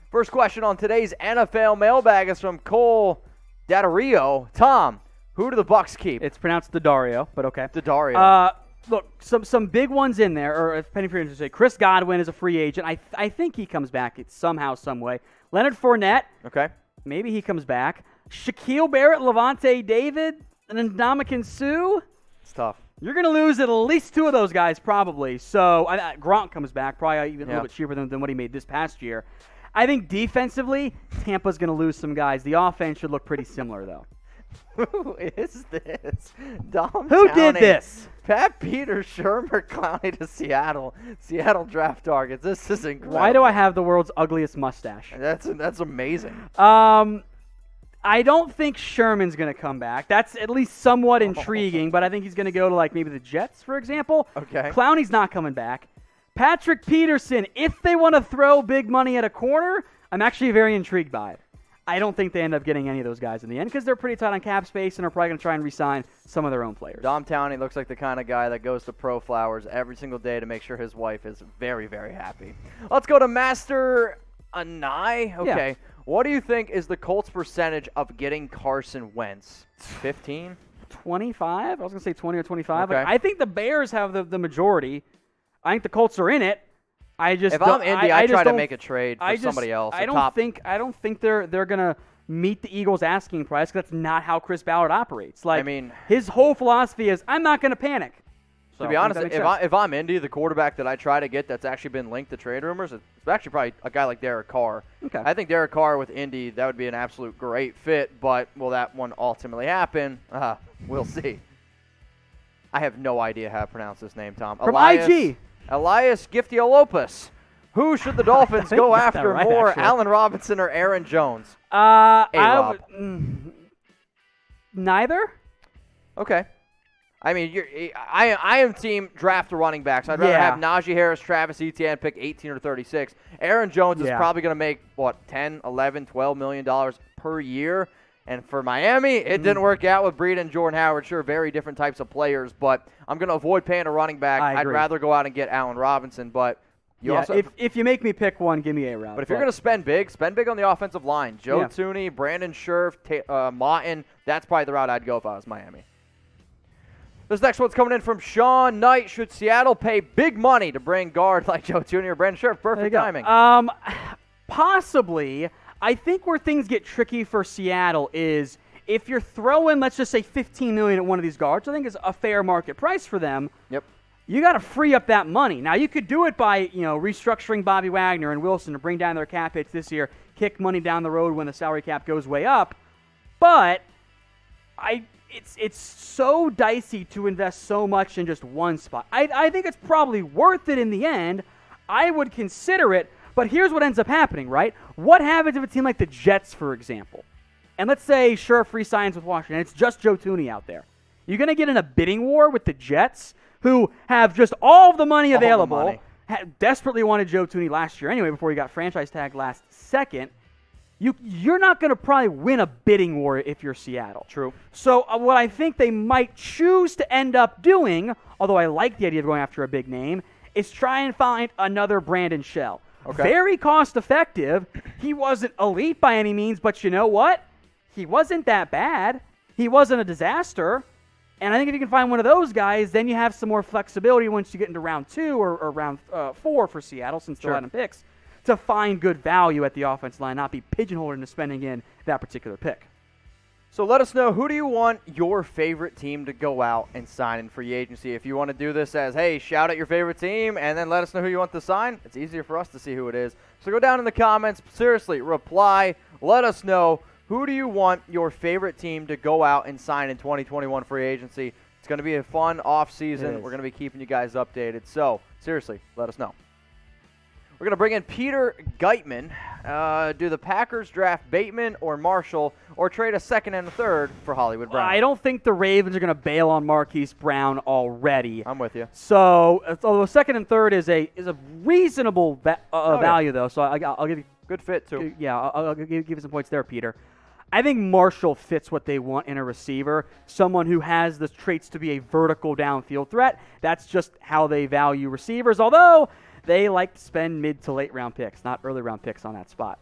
First question on today's NFL mailbag is from Cole Daddario. Tom, who do the Bucs keep? It's pronounced Daddario, but okay. Daddario. Look, some big ones in there, or if Penny Freeman to say, Chris Godwin is a free agent. I think he comes back somehow, some way. Leonard Fournette. Okay. Maybe he comes back. Shaquille Barrett, Lavonte David, and then Ndamukong Suh. It's tough. You're going to lose at least two of those guys probably. So Gronk comes back, probably even a little bit cheaper than what he made this past year. I think defensively, Tampa's going to lose some guys. The offense should look pretty similar, though. Who is this? Who did this? Pat Peters, Sherman, Clowney to Seattle. Seattle draft targets. This is incredible. Why do I have the world's ugliest mustache? That's amazing. I don't think Sherman's going to come back. That's at least somewhat intriguing, but I think he's going to go to maybe the Jets, for example. Okay. Clowney's not coming back. Patrick Peterson, if they want to throw big money at a corner, I'm actually very intrigued by it. I don't think they end up getting any of those guys in the end because they're pretty tight on cap space and are probably going to try and re-sign some of their own players. Tom Downey looks like the kind of guy that goes to Pro Flowers every single day to make sure his wife is very, very happy. Let's go to Master Anai. Okay. Yeah. What do you think is the Colts' percentage of getting Carson Wentz? 15? 25? I was going to say 20 or 25. Okay. I think the Bears have the majority. I think the Colts are in it. If I'm Indy, I try to make a trade for somebody else. I don't think they're gonna meet the Eagles' asking price because that's not how Chris Ballard operates. His whole philosophy is I'm not gonna panic. So, to be honest, if I'm Indy, the quarterback that I try to get that's actually been linked to trade rumors, it's actually probably a guy like Derek Carr. Okay. I think Derek Carr with Indy, that would be an absolute great fit. But will that one ultimately happen? We'll see. I have no idea how to pronounce this name, Tom. From IG. Elias Giftiolopoulos. Who should the Dolphins go after more, actually. Allen Robinson or Aaron Jones? Neither. Okay. I mean, I am team draft a running backs. I'd rather have Najee Harris, Travis Etienne pick 18 or 36. Aaron Jones is probably going to make, 10, 11, $12 million per year. And for Miami, it didn't work out with Breida and Jordan Howard. Sure, very different types of players, but I'm going to avoid paying a running back. I'd rather go out and get Allen Robinson. But if you make me pick one, give me A-Rob. But if you're going to spend big on the offensive line. Joe Thuney, Brandon Scherf, Motton, that's probably the route I'd go if I was Miami. This next one's coming in from Sean Knight. Should Seattle pay big money to bring guard like Joe Thuney or Brandon Scherf? Perfect timing. Possibly. I think where things get tricky for Seattle is if you're throwing, let's just say, $15 million at one of these guards, I think is a fair market price for them. Yep. You got to free up that money. Now, you could do it by, restructuring Bobby Wagner and Wilson to bring down their cap hits this year, kick money down the road when the salary cap goes way up. But it's so dicey to invest so much in just one spot. I think it's probably worth it in the end. I would consider it. But here's what ends up happening, right? What happens if a team like the Jets, for example, and let's say Scherf re-signs with Washington, and it's just Joe Thuney out there. You're going to get in a bidding war with the Jets, who have just all of the money available, desperately wanted Joe Thuney last year anyway before he got franchise tagged last second. You're not going to probably win a bidding war if you're Seattle. True. So what I think they might choose to end up doing, although I like the idea of going after a big name, is try and find another Brandon Shell. Okay. Very cost-effective. He wasn't elite by any means, but you know what? He wasn't that bad. He wasn't a disaster. And I think if you can find one of those guys, then you have some more flexibility once you get into round 2 or round 4 for Seattle, since they're adding picks, to find good value at the offensive line, not be pigeonholed into spending in that particular pick. So let us know, who do you want your favorite team to go out and sign in free agency? If you want to do this as, hey, shout out your favorite team, and then let us know who you want to sign, it's easier for us to see who it is. So go down in the comments, seriously, reply, let us know, who do you want your favorite team to go out and sign in 2021 free agency? It's going to be a fun off-season. We're going to be keeping you guys updated. So, seriously, let us know. We're going to bring in Peter Geitman. Do the Packers draft Bateman or Marshall or trade a second and a third for Hollywood Brown? I don't think the Ravens are going to bail on Marquise Brown already. I'm with you. So, although second and third is a reasonable value, though, so I'll give you good fit, too. Yeah, I'll give you some points there, Peter. I think Marshall fits what they want in a receiver, someone who has the traits to be a vertical downfield threat. That's just how they value receivers, although they like to spend mid to late round picks, not early round picks on that spot.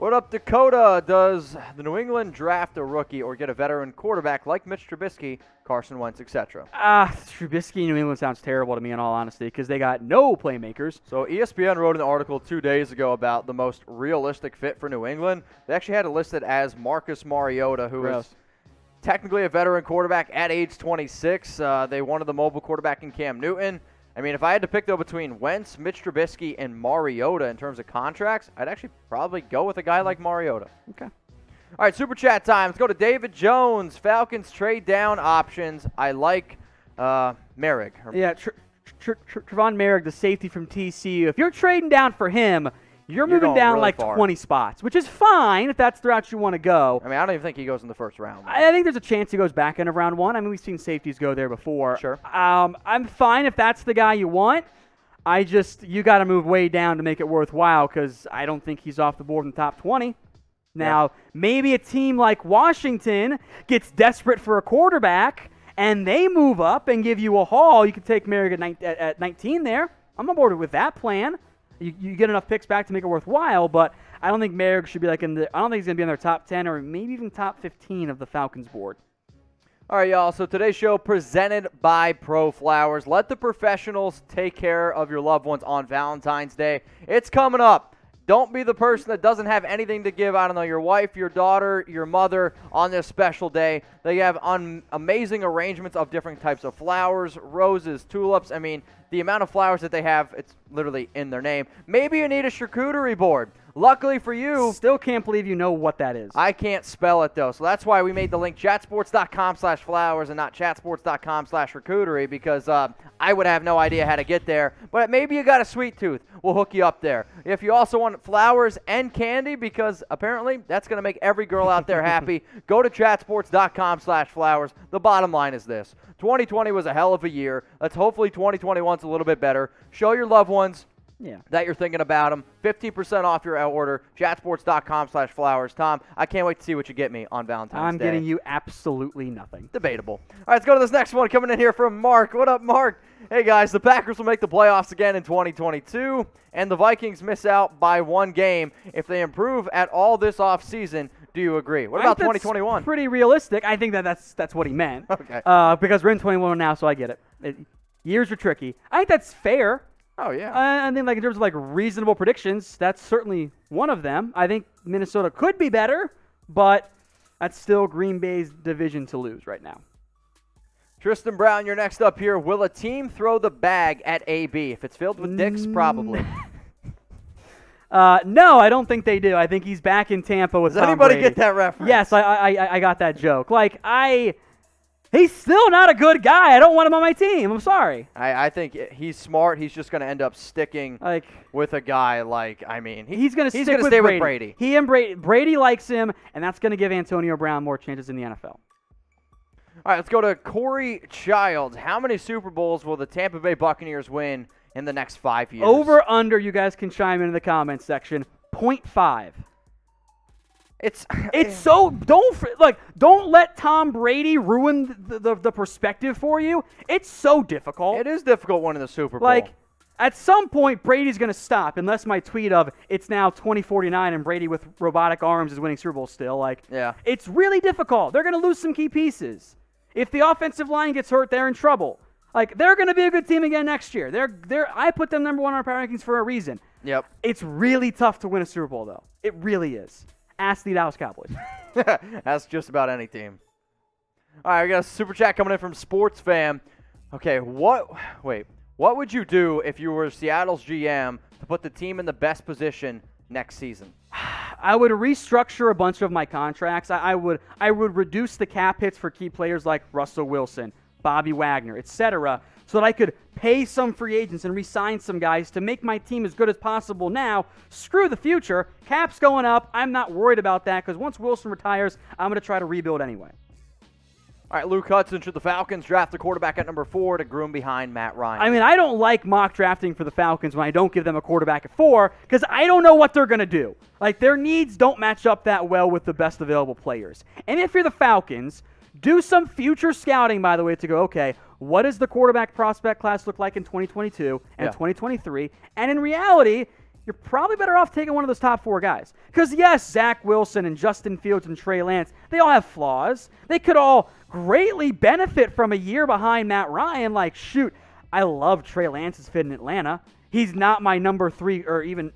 What up, Dakota? Does the New England draft a rookie or get a veteran quarterback like Mitch Trubisky, Carson Wentz, etc.? Trubisky in New England sounds terrible to me in all honesty because they got no playmakers. So ESPN wrote an article 2 days ago about the most realistic fit for New England. They actually had it listed as Marcus Mariota, who is technically a veteran quarterback at age 26. They wanted the mobile quarterback in Cam Newton. I mean, if I had to pick, though, between Wentz, Mitch Trubisky, and Mariota in terms of contracts, I'd actually probably go with a guy like Mariota. Okay. All right, Super Chat time. Let's go to David Jones. Falcons trade down options. I like Merrick. Yeah, Trevon Merrick, the safety from TCU. If you're trading down for him, you're moving down really like far. 20 spots, which is fine if that's the route you want to go. I mean, I don't even think he goes in the first round. I think there's a chance he goes back into round 1. I mean, we've seen safeties go there before. Sure. I'm fine if that's the guy you want. You got to move way down to make it worthwhile because I don't think he's off the board in the top 20. Now, maybe a team like Washington gets desperate for a quarterback and they move up and give you a haul. You could take Merrick at 19 there. I'm on board with that plan. You get enough picks back to make it worthwhile, but I don't think Merrick should be I don't think he's going to be in their top 10 or maybe even top 15 of the Falcons board. All right, y'all. So today's show presented by Pro Flowers. Let the professionals take care of your loved ones on Valentine's Day. It's coming up. Don't be the person that doesn't have anything to give, I don't know, your wife, your daughter, your mother on this special day. They have amazing arrangements of different types of flowers, roses, tulips. I mean, the amount of flowers that they have, it's literally in their name. Maybe you need a charcuterie board. Luckily for you, still can't believe you know what that is. I can't spell it, though. So that's why we made the link chatsports.com/flowers and not chatsports.com/charcuterie because I would have no idea how to get there. But maybe you got a sweet tooth. We'll hook you up there. If you also want flowers and candy, because apparently that's going to make every girl out there happy, go to chatsports.com/flowers. The bottom line is this. 2020 was a hell of a year. Let's hopefully 2021's a little bit better. Show your loved ones that you're thinking about them. 15% off your order. Chatsports.com/flowers. Tom, I can't wait to see what you get me on Valentine's Day. I'm getting you absolutely nothing. Debatable. All right, let's go to this next one. Coming in here from Mark. What up, Mark? Hey, guys, the Packers will make the playoffs again in 2022, and the Vikings miss out by 1 game. If they improve at all this offseason, do you agree? What about 2021? Pretty realistic. I think that's what he meant. Okay. Because we're in 21 now, so I get it. Years are tricky. I think that's fair. Oh, yeah. I think in terms of reasonable predictions, that's certainly one of them. I think Minnesota could be better, but that's still Green Bay's division to lose right now. Tristan Brown, you're next up here. Will a team throw the bag at AB? If it's filled with dicks, probably. No, I don't think they do. I think he's back in Tampa with Tom Anybody Brady. Get that reference? Yes, I got that joke. He's still not a good guy. I don't want him on my team. I'm sorry. I think he's smart. He's just going to end up sticking with a guy he's going to stay with Brady. He and Brady likes him, and that's going to give Antonio Brown more chances in the NFL. All right, let's go to Corey Childs. How many Super Bowls will the Tampa Bay Buccaneers win in the next 5 years? Over, under, you guys can chime in the comments section. 0.5. It's so don't let Tom Brady ruin the perspective for you. It's so difficult. It is difficult winning the Super Bowl. At some point Brady's going to stop unless my tweet of it's now 2049 and Brady with robotic arms is winning Super Bowl still. It's really difficult. They're going to lose some key pieces. If the offensive line gets hurt, they're in trouble. They're going to be a good team again next year. I put them number 1 on our power rankings for a reason. Yep. It's really tough to win a Super Bowl though. It really is. Ask the Dallas Cowboys. Ask just about any team. All right, we got a super chat coming in from Sports Fam. Okay, what would you do if you were Seattle's GM to put the team in the best position next season? I would restructure a bunch of my contracts. I would reduce the cap hits for key players like Russell Wilson, Bobby Wagner, etc., so that I could pay some free agents and re-sign some guys to make my team as good as possible now. Screw the future. Cap's going up. I'm not worried about that because once Wilson retires, I'm going to try to rebuild anyway. All right, Luke Hudson, should the Falcons draft the quarterback at number 4 to groom behind Matt Ryan? I mean, I don't like mock drafting for the Falcons when I don't give them a quarterback at 4 because I don't know what they're going to do. Their needs don't match up that well with the best available players. And if you're the Falcons, do some future scouting, by the way, to go, okay, what does the quarterback prospect class look like in 2022 and 2023? And in reality, you're probably better off taking one of those top 4 guys. Because, yes, Zach Wilson and Justin Fields and Trey Lance, they all have flaws. They could all greatly benefit from a year behind Matt Ryan. Like, shoot, I love Trey Lance's fit in Atlanta. He's not my number 3 or even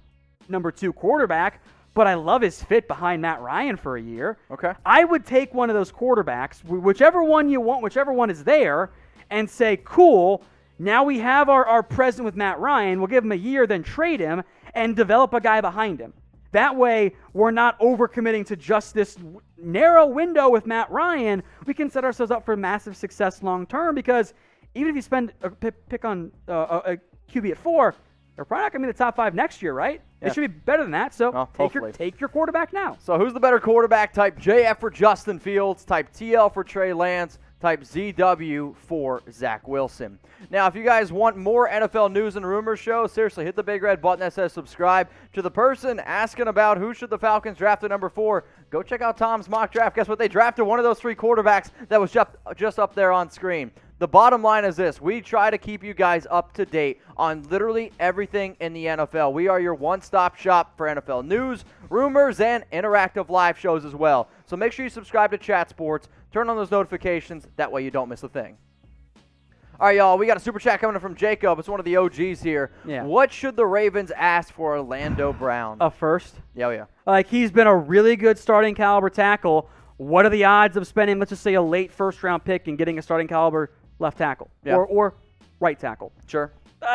number 2 quarterback, but I love his fit behind Matt Ryan for a year. Okay. I would take one of those quarterbacks, whichever one you want, whichever one is there, and say, cool, now we have our present with Matt Ryan. We'll give him a year, then trade him, and develop a guy behind him. That way, we're not overcommitting to just this narrow window with Matt Ryan. We can set ourselves up for massive success long term, because even if you spend a pick on a QB at 4, they're probably not going to be the top 5 next year, right? Yeah. It should be better than that. So take your quarterback now. So who's the better quarterback? Type JF for Justin Fields. Type TL for Trey Lance. Type ZW for Zach Wilson. Now, if you guys want more NFL news and rumors show, seriously, hit the big red button that says subscribe. To the person asking about who should the Falcons draft at number 4, go check out Tom's mock draft. Guess what? They drafted one of those 3 quarterbacks that was just up there on screen. The bottom line is this. We try to keep you guys up to date on literally everything in the NFL. We are your one-stop shop for NFL news, rumors, and interactive live shows as well. So make sure you subscribe to Chat Sports. Turn on those notifications. That way you don't miss a thing. All right, y'all. We got a super chat coming in from Jacob. It's one of the OGs here. Yeah. What should the Ravens ask for Orlando Brown? A first. Yeah. Like, he's been a really good starting caliber tackle. What are the odds of spending, let's just say, a late first-round pick and getting a starting caliber left tackle or right tackle? Sure.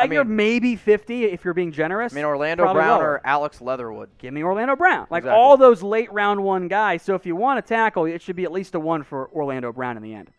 You're maybe 50 if you're being generous. I mean, Orlando Brown or Alex Leatherwood. Give me Orlando Brown. Like, exactly. All those late round 1 guys. So if you want a tackle, it should be at least a 1 for Orlando Brown in the end.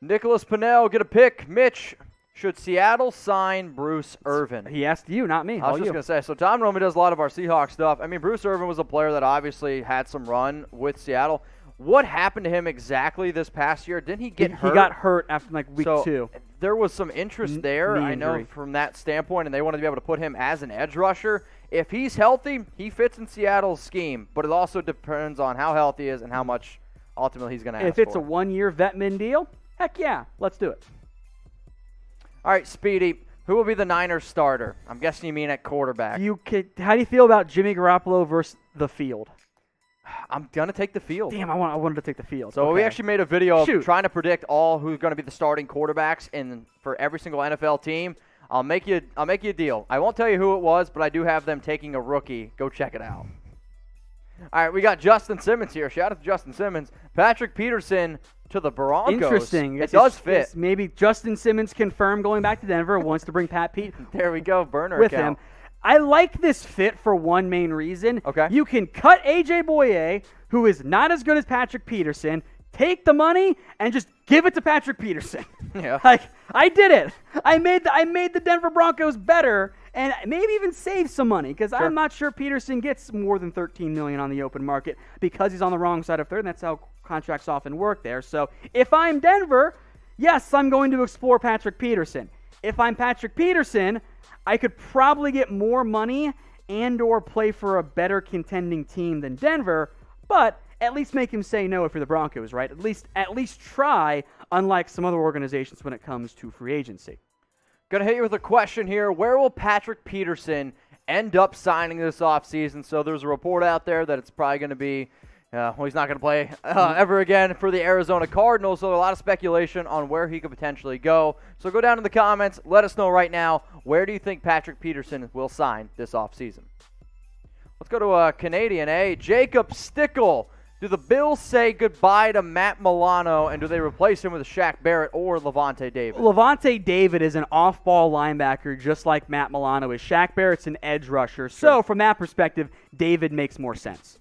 Nicholas Pinnell, get a pick. Mitch, should Seattle sign Bruce Irvin? He asked you, not me. I was just going to say, so Tom normally does a lot of our Seahawks stuff. I mean, Bruce Irvin was a player that obviously had some run with Seattle. What happened to him exactly this past year? Didn't he get hurt? He got hurt after week 2. There was some interest there, I know, from that standpoint, and they wanted to be able to put him as an edge rusher. If he's healthy, he fits in Seattle's scheme, but it also depends on how healthy he is and how much ultimately he's going to ask for. If it's a 1-year vet min deal, heck yeah, let's do it. All right, Speedy, who will be the Niners starter? I'm guessing you mean at quarterback. How do you feel about Jimmy Garoppolo versus the field? I'm going to take the field. Damn, I wanted to take the field. So we actually made a video of trying to predict who's going to be the starting quarterbacks for every single NFL team. I'll make you a deal. I won't tell you who it was, but I do have them taking a rookie. Go check it out. All right, we got Justin Simmons here. Shout out to Justin Simmons. Patrick Peterson to the Broncos. Interesting. It does fit. Maybe Justin Simmons confirmed going back to Denver, wants to bring Pat Pete. There we go, burner with account. him. I like this fit for one main reason. Okay. You can cut A.J. Boye, who is not as good as Patrick Peterson, take the money, and just give it to Patrick Peterson. Yeah. Like, I did it. I made the Denver Broncos better and maybe even save some money because I'm not sure Peterson gets more than $13 million on the open market because he's on the wrong side of third, and that's how contracts often work there. So if I'm Denver, yes, I'm going to explore Patrick Peterson. If I'm Patrick Peterson, I could probably get more money and or play for a better contending team than Denver, but at least make him say no if you're the Broncos, right? At least try, unlike some other organizations when it comes to free agency. Going to hit you with a question here. Where will Patrick Peterson end up signing this offseason? So there's a report out there that it's probably going to be, he's not going to play ever again for the Arizona Cardinals. So a lot of speculation on where he could potentially go. So go down in the comments. Let us know right now, where do you think Patrick Peterson will sign this offseason? Let's go to a Canadian, Jacob Stickle. Do the Bills say goodbye to Matt Milano, and do they replace him with Shaq Barrett or Lavonte David? Lavonte David is an off-ball linebacker just like Matt Milano is. Shaq Barrett's an edge rusher. So from that perspective, David makes more sense.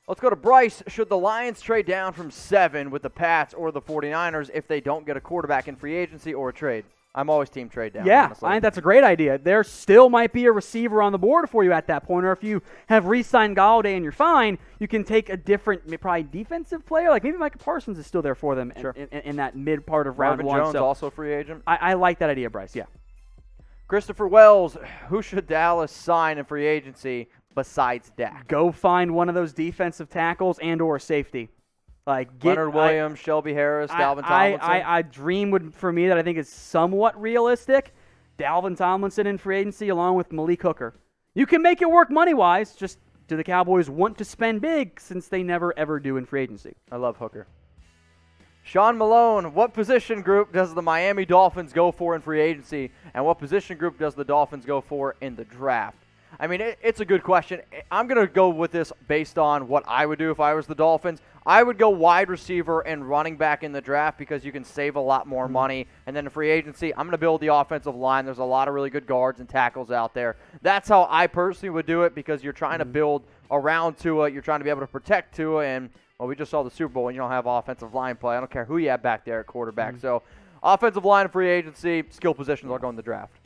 Let's go to Bryce. Should the Lions trade down from 7 with the Pats or the 49ers if they don't get a quarterback in free agency or a trade? I'm always team trade down. Yeah, honestly. I think that's a great idea. There still might be a receiver on the board for you at that point, or if you have re-signed Galladay and you're fine, you can take a different, probably defensive player. Like maybe Micah Parsons is still there for them in that mid part of round one. Jones so also free agent. I like that idea, Bryce, yeah. Christopher Wells, who should Dallas sign in free agency besides Dak? Go find one of those defensive tackles and or safety. Like Leonard Williams, Shelby Harris, Dalvin Tomlinson. I dream for me that I think is somewhat realistic. Dalvin Tomlinson in free agency along with Malik Hooker. You can make it work money-wise, just do the Cowboys want to spend big since they never, ever do in free agency? I love Hooker. Sean Malone, what position group does the Miami Dolphins go for in free agency, and what position group does the Dolphins go for in the draft? I mean, it's a good question. I'm going to go with this based on what I would do if I was the Dolphins. I would go wide receiver and running back in the draft because you can save a lot more money. And then in free agency, I'm going to build the offensive line. There's a lot of really good guards and tackles out there. That's how I personally would do it because you're trying to build around Tua. You're trying to be able to protect Tua. And, well, we just saw the Super Bowl and you don't have offensive line play. I don't care who you have back there at quarterback. So offensive line, free agency, skill positions are going in the draft.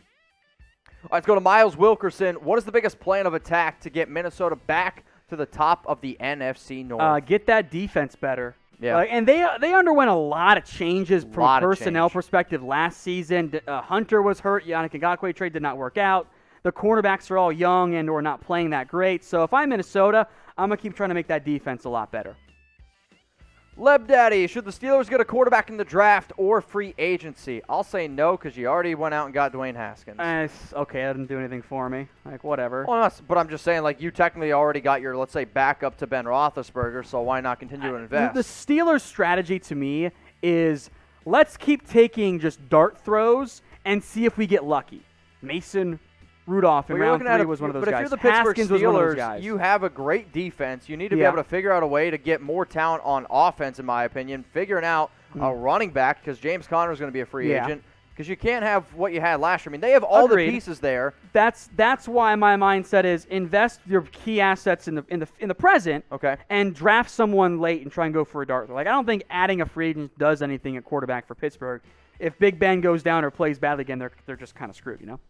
All right, let's go to Miles Wilkerson. What is the biggest plan of attack to get Minnesota back to the top of the NFC North? Get that defense better. Yeah. And they underwent a lot of changes from a personnel perspective last season. Hunter was hurt. Yannick Ngakoue trade did not work out. The cornerbacks are all young and or not playing that great. So if I'm Minnesota, I'm going to keep trying to make that defense a lot better. Leb Daddy, should the Steelers get a quarterback in the draft or free agency? I'll say no because you already went out and got Dwayne Haskins. Okay, that didn't do anything for me. Like, whatever. Well, but I'm just saying, like, you technically already got your, let's say, backup to Ben Roethlisberger, so why not continue to invest? The Steelers' strategy to me is let's keep taking just dart throws and see if we get lucky. Mason Rudolph in round 3 was one of those guys. But if you're the Pittsburgh Haskins was one of those Steelers, guys. you have a great defense. You need to be able to figure out a way to get more talent on offense, in my opinion. Figuring out a running back because James Conner is going to be a free agent. Because you can't have what you had last year. I mean, they have all the pieces there. That's why my mindset is invest your key assets in the present. Okay. And draft someone late and try and go for a dart throw. Like, I don't think adding a free agent does anything at quarterback for Pittsburgh. If Big Ben goes down or plays badly again, they're just kind of screwed, you know.